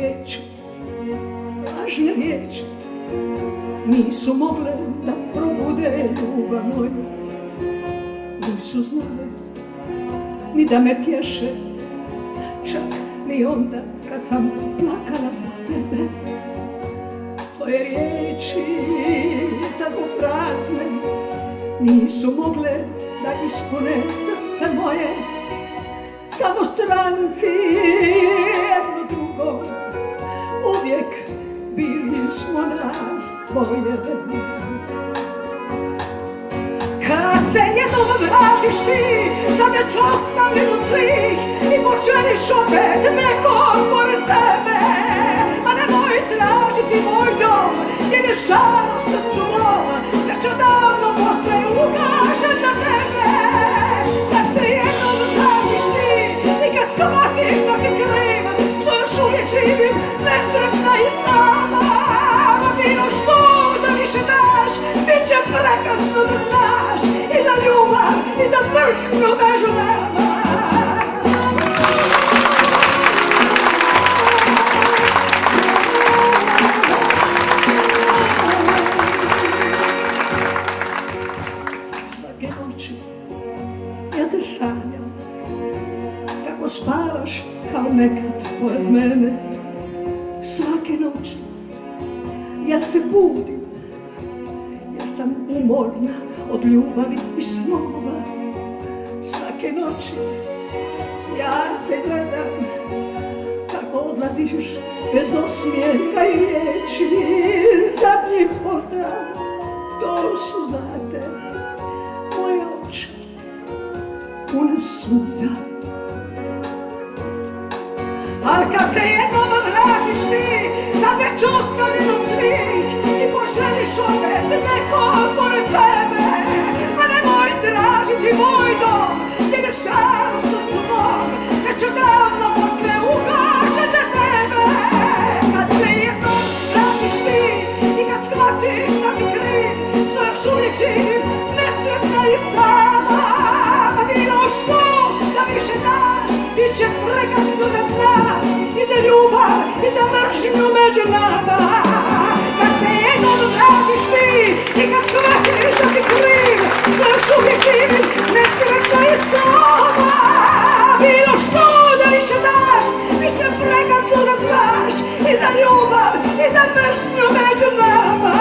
riječi, lažne riječi, nisu mogle da probude ljubav moju. Nisu znale ni da me tješe, čak ni onda kad sam plakala zbog tebe. Tvoje riječi, tako prazne, nisu mogle da ispune srce moje. Samo stranci jedno drugom, uvijek bili smo nas dvoje. Kad se jednom vratiš ti, za već ostavljen od svih, i poželiš opet nekog pored sebe, ma nemoj tražiti moj dom, jer je žar u srcu mom, već odavno posve ugašen za tebe. Kad se jednom vratiš ti, i kad shvatiš da si kriv, što još uvijek živim nesretna i sama, ma bilo što da više daš, bit će prekasno da znaš, i za ljubav, i za mržnju među nama. Svake noći ja te sanjam, kako spavaš kao nekad pored mene. Svake noći ja se budim, jer sam umorna od ljubavi i snova. Svake noći ja te gledam, kako odlaziš bez osmijeha i riječi. Zadnji pozdrav, to su za te moje oči pune suza. Al kad se jednom vratiš ti, kad već ostavljen od svih, i poželiš opet nekog pored sebe, ma nemoj tražiti moj dom, gdje je žar u srcu mom, već odavno posle ugašen za tebe. Kad se jednom vratiš ti, i kad shvatiš da si kriv, što još uvijek živim nesretna i sama, ma bilo što da više daš, bit će prekasno da znaš, i za ljubav, i za mržnju među nama. Kad se jednom vratiš ti, i kad shvatiš da si kriv, što još uvijek živim nesretna i sama, bilo što da više daš, bit će prekasno da znaš, i za ljubav, i za mržnju među nama.